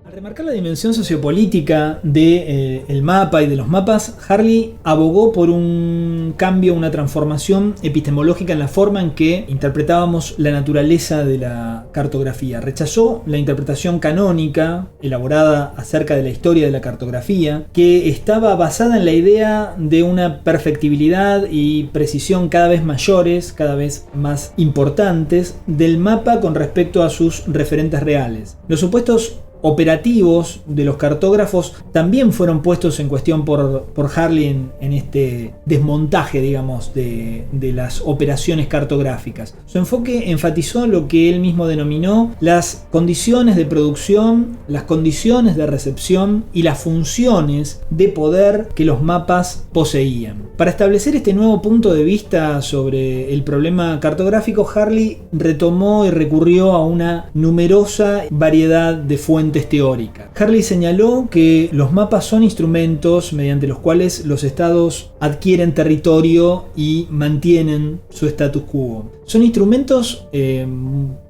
Al remarcar la dimensión sociopolítica del mapa y de los mapas, Harley abogó por un cambio, una transformación epistemológica en la forma en que interpretábamos la naturaleza de la cartografía. Rechazó la interpretación canónica elaborada acerca de la historia de la cartografía, que estaba basada en la idea de una perfectibilidad y precisión cada vez mayores, cada vez más importantes del mapa con respecto a sus referentes reales. Los supuestos operativos de los cartógrafos también fueron puestos en cuestión por Harley en este desmontaje, digamos, de las operaciones cartográficas. Su enfoque enfatizó lo que él mismo denominó las condiciones de producción, las condiciones de recepción y las funciones de poder que los mapas poseían. Para establecer este nuevo punto de vista sobre el problema cartográfico, Harley retomó y recurrió a una numerosa variedad de fuentes teóricas. Harley señaló que los mapas son instrumentos mediante los cuales los estados adquieren territorio y mantienen su status quo. Son instrumentos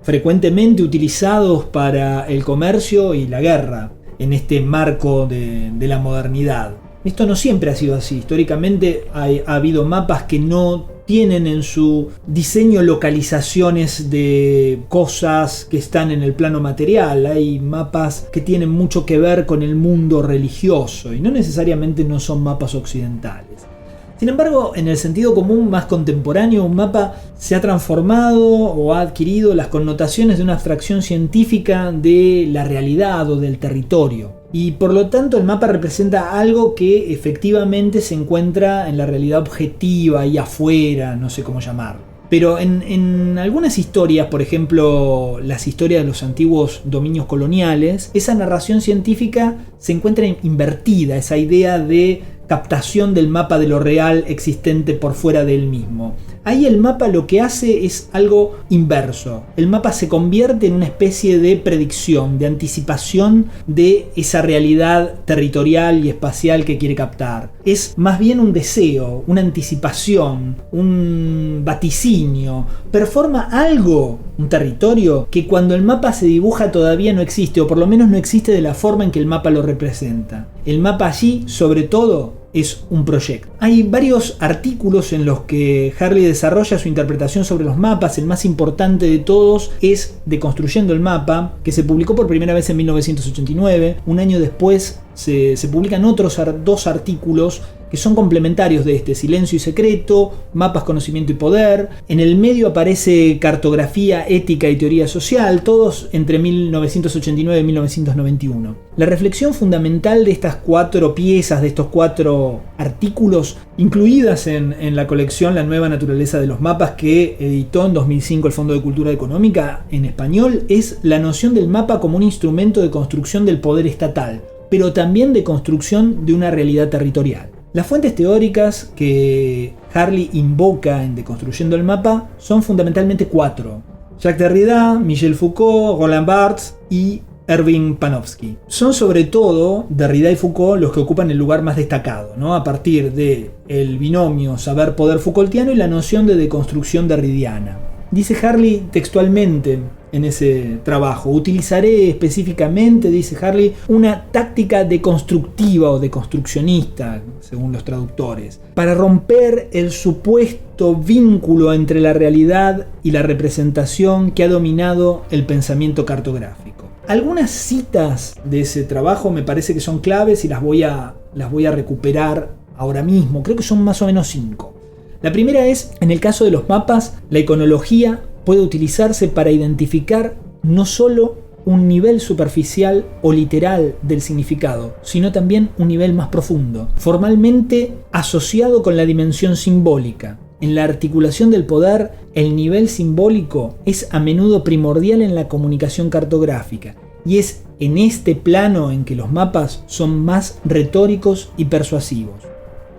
frecuentemente utilizados para el comercio y la guerra en este marco de la modernidad. Esto no siempre ha sido así. Históricamente ha habido mapas que no tienen en su diseño localizaciones de cosas que están en el plano material. Hay mapas que tienen mucho que ver con el mundo religioso y no necesariamente no son mapas occidentales. Sin embargo, en el sentido común más contemporáneo, un mapa se ha transformado o ha adquirido las connotaciones de una abstracción científica de la realidad o del territorio. Y por lo tanto el mapa representa algo que efectivamente se encuentra en la realidad objetiva y afuera, no sé cómo llamarlo. Pero en algunas historias, por ejemplo las historias de los antiguos dominios coloniales, esa narración científica se encuentra invertida, esa idea de captación del mapa de lo real existente por fuera de él mismo. Ahí el mapa lo que hace es algo inverso. El mapa se convierte en una especie de predicción, de anticipación de esa realidad territorial y espacial que quiere captar. Es más bien un deseo, una anticipación, un vaticinio. Performa algo, un territorio, que cuando el mapa se dibuja todavía no existe, o por lo menos no existe de la forma en que el mapa lo representa. El mapa allí, sobre todo, es un proyecto. Hay varios artículos en los que Harley desarrolla su interpretación sobre los mapas. El más importante de todos es Deconstruyendo el mapa, que se publicó por primera vez en 1989. Un año después se publican otros dos artículos que son complementarios de este: Silencio y Secreto, Mapas, Conocimiento y Poder. En el medio aparece Cartografía, Ética y Teoría Social, todos entre 1989 y 1991. La reflexión fundamental de estas cuatro piezas, de estos cuatro artículos, incluidas en la colección La Nueva Naturaleza de los Mapas, que editó en 2005 el Fondo de Cultura Económica en español, es la noción del mapa como un instrumento de construcción del poder estatal, pero también de construcción de una realidad territorial. Las fuentes teóricas que Harley invoca en Deconstruyendo el mapa son fundamentalmente cuatro: Jacques Derrida, Michel Foucault, Roland Barthes y Erving Panofsky. Son sobre todo Derrida y Foucault los que ocupan el lugar más destacado, ¿no? A partir del binomio saber-poder Foucaultiano y la noción de deconstrucción derridiana. Dice Harley textualmente en ese trabajo: utilizaré específicamente, dice Harley, una táctica deconstructiva o deconstruccionista, según los traductores, para romper el supuesto vínculo entre la realidad y la representación que ha dominado el pensamiento cartográfico. Algunas citas de ese trabajo me parece que son claves y las voy a recuperar ahora mismo. Creo que son más o menos 5. La primera es: en el caso de los mapas, la iconología puede utilizarse para identificar no solo un nivel superficial o literal del significado, sino también un nivel más profundo, formalmente asociado con la dimensión simbólica. En la articulación del poder, el nivel simbólico es a menudo primordial en la comunicación cartográfica, y es en este plano en que los mapas son más retóricos y persuasivos.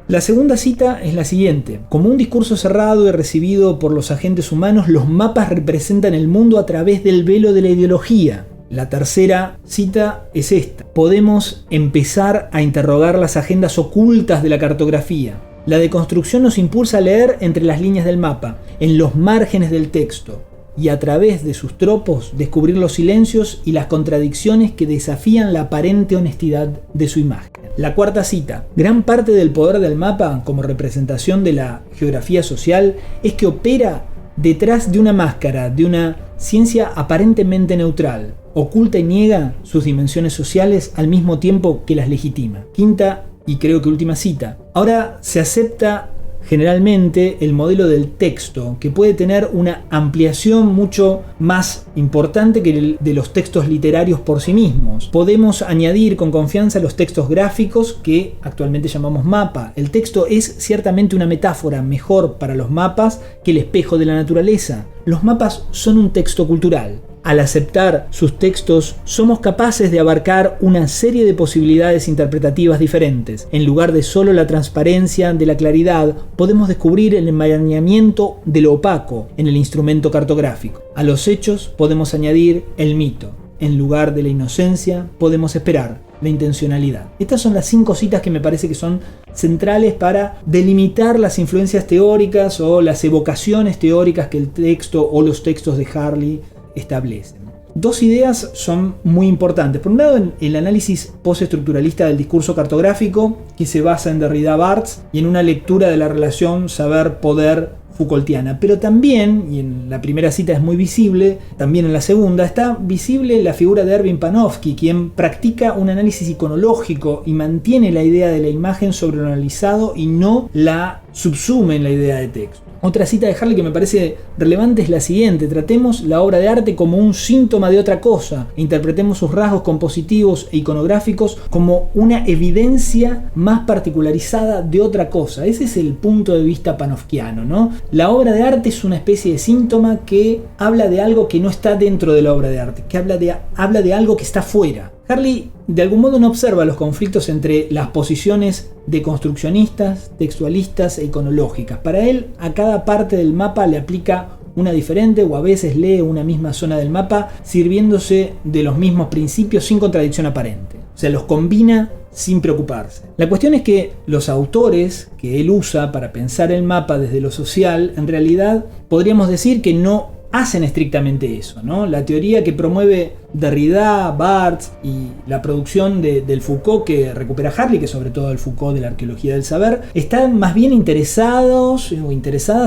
La segunda cita es la siguiente: como un discurso cerrado y recibido por los agentes humanos, los mapas representan el mundo a través del velo de la ideología. La tercera cita es esta: podemos empezar a interrogar las agendas ocultas de la cartografía. La deconstrucción nos impulsa a leer entre las líneas del mapa, en los márgenes del texto. y a través de sus tropos descubrir los silencios y las contradicciones que desafían la aparente honestidad de su imagen. La cuarta cita: gran parte del poder del mapa como representación de la geografía social es que opera detrás de una máscara, de una ciencia aparentemente neutral, oculta y niega sus dimensiones sociales al mismo tiempo que las legitima. Quinta y creo que última cita: ahora se acepta generalmente el modelo del texto, que puede tener una ampliación mucho más importante que el de los textos literarios por sí mismos. Podemos añadir con confianza los textos gráficos que actualmente llamamos mapa. El texto es ciertamente una metáfora mejor para los mapas que el espejo de la naturaleza. Los mapas son un texto cultural. Al aceptar sus textos, somos capaces de abarcar una serie de posibilidades interpretativas diferentes. En lugar de solo la transparencia de la claridad, podemos descubrir el enmarañamiento de lo opaco en el instrumento cartográfico. A los hechos podemos añadir el mito. En lugar de la inocencia, podemos esperar la intencionalidad. Estas son las 5 citas que me parece que son centrales para delimitar las influencias teóricas o las evocaciones teóricas que el texto o los textos de Harley establecen. 2 ideas son muy importantes. Por un lado, en el análisis postestructuralista del discurso cartográfico, que se basa en Derrida-Barthes y en una lectura de la relación saber-poder Foucaultiana. Pero también, y en la primera cita es muy visible, también en la segunda, está visible la figura de Ervin Panofsky, quien practica un análisis iconológico y mantiene la idea de la imagen sobre lo analizado y no la subsume en la idea de texto. Otra cita de Harley que me parece relevante es la siguiente: tratemos la obra de arte como un síntoma de otra cosa e interpretemos sus rasgos compositivos e iconográficos como una evidencia más particularizada de otra cosa. Ese es el punto de vista panofskiano, ¿no? La obra de arte es una especie de síntoma que habla de algo que no está dentro de la obra de arte, que habla de algo que está fuera. Harley de algún modo no observa los conflictos entre las posiciones deconstruccionistas, textualistas e iconológicas. Para él, a cada parte del mapa le aplica una diferente, o a veces lee una misma zona del mapa sirviéndose de los mismos principios sin contradicción aparente. O sea, los combina sin preocuparse. La cuestión es que los autores que él usa para pensar el mapa desde lo social, en realidad podríamos decir que no hacen estrictamente eso, ¿no? La teoría que promueve Derrida, Barthes y la producción del Foucault que recupera Harley, que es sobre todo el Foucault de la arqueología del saber, están más bien interesadas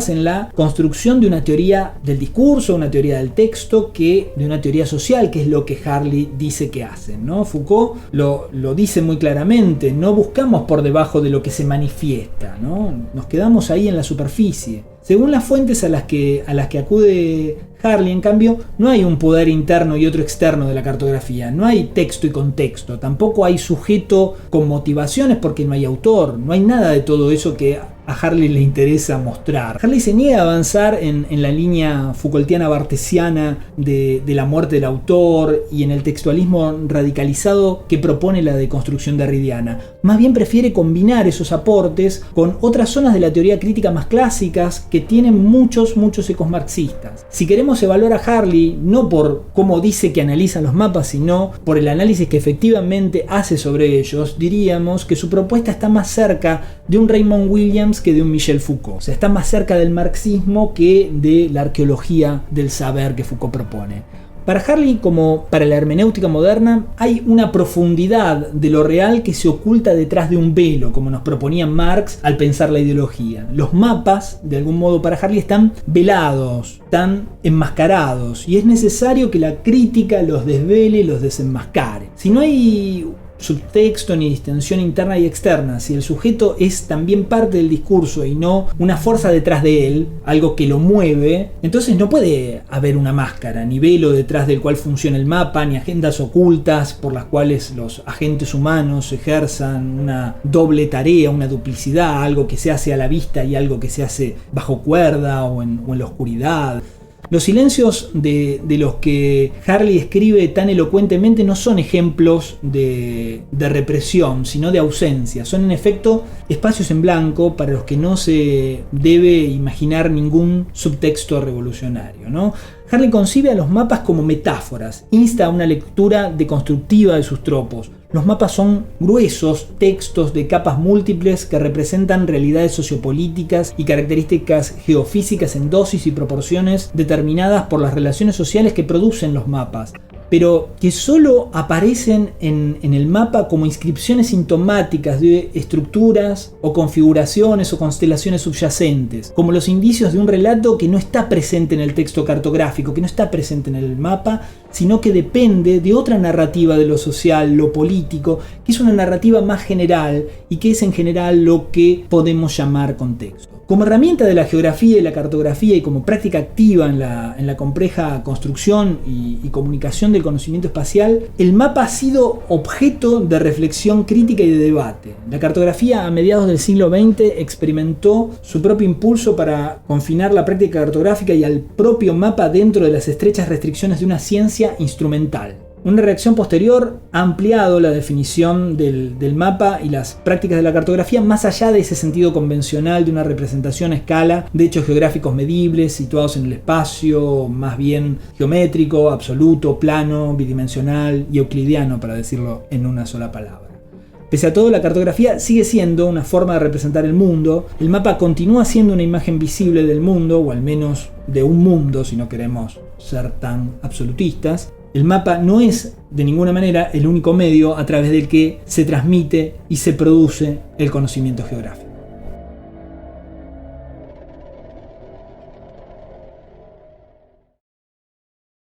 en la construcción de una teoría del discurso, una teoría del texto, que de una teoría social, que es lo que Harley dice que hacen, ¿no? Foucault lo dice muy claramente: no buscamos por debajo de lo que se manifiesta, ¿no? Nos quedamos ahí en la superficie. Según las fuentes a las que acude Harley, en cambio, no hay un poder interno y otro externo de la cartografía. No hay texto y contexto. Tampoco hay sujeto con motivaciones porque no hay autor. No hay nada de todo eso que a Harley le interesa mostrar. Harley se niega a avanzar en la línea Foucaultiana bartesiana de la muerte del autor y en el textualismo radicalizado que propone la deconstrucción derridiana. Más bien prefiere combinar esos aportes con otras zonas de la teoría crítica más clásicas que tienen muchos ecos marxistas. Si queremos evaluar a Harley, no por cómo dice que analiza los mapas, sino por el análisis que efectivamente hace sobre ellos, diríamos que su propuesta está más cerca de un Raymond Williams que de un Michel Foucault. O sea, está más cerca del marxismo que de la arqueología del saber que Foucault propone. Para Harley, como para la hermenéutica moderna, hay una profundidad de lo real que se oculta detrás de un velo, como nos proponía Marx al pensar la ideología. Los mapas, de algún modo para Harley, están velados, están enmascarados, y es necesario que la crítica los desvele, los desenmascare. Si no hay subtexto ni distensión interna y externa, si el sujeto es también parte del discurso y no una fuerza detrás de él, algo que lo mueve, entonces no puede haber una máscara, ni velo detrás del cual funciona el mapa, ni agendas ocultas por las cuales los agentes humanos ejerzan una doble tarea, una duplicidad, algo que se hace a la vista y algo que se hace bajo cuerda o en la oscuridad. Los silencios de los que Harley escribe tan elocuentemente no son ejemplos de represión, sino de ausencia. Son en efecto espacios en blanco para los que no se debe imaginar ningún subtexto revolucionario, ¿no? Harley concibe a los mapas como metáforas, insta a una lectura deconstructiva de sus tropos, Los mapas son gruesos textos de capas múltiples que representan realidades sociopolíticas y características geofísicas en dosis y proporciones determinadas por las relaciones sociales que producen los mapas, pero que solo aparecen en el mapa como inscripciones sintomáticas de estructuras o configuraciones o constelaciones subyacentes, como los indicios de un relato que no está presente en el texto cartográfico, que no está presente en el mapa, sino que depende de otra narrativa de lo social, lo político, que es una narrativa más general y que es en general lo que podemos llamar contexto. Como herramienta de la geografía y la cartografía y como práctica activa en la compleja construcción y comunicación del conocimiento espacial, el mapa ha sido objeto de reflexión crítica y de debate. La cartografía a mediados del siglo XX experimentó su propio impulso para confinar la práctica cartográfica y al propio mapa dentro de las estrechas restricciones de una ciencia instrumental. Una reacción posterior ha ampliado la definición del mapa y las prácticas de la cartografía más allá de ese sentido convencional de una representación a escala de hechos geográficos medibles situados en el espacio, más bien geométrico, absoluto, plano, bidimensional y euclidiano, para decirlo en una sola palabra. Pese a todo, la cartografía sigue siendo una forma de representar el mundo. El mapa continúa siendo una imagen visible del mundo, o al menos de un mundo, si no queremos ser tan absolutistas. El mapa no es de ninguna manera el único medio a través del que se transmite y se produce el conocimiento geográfico.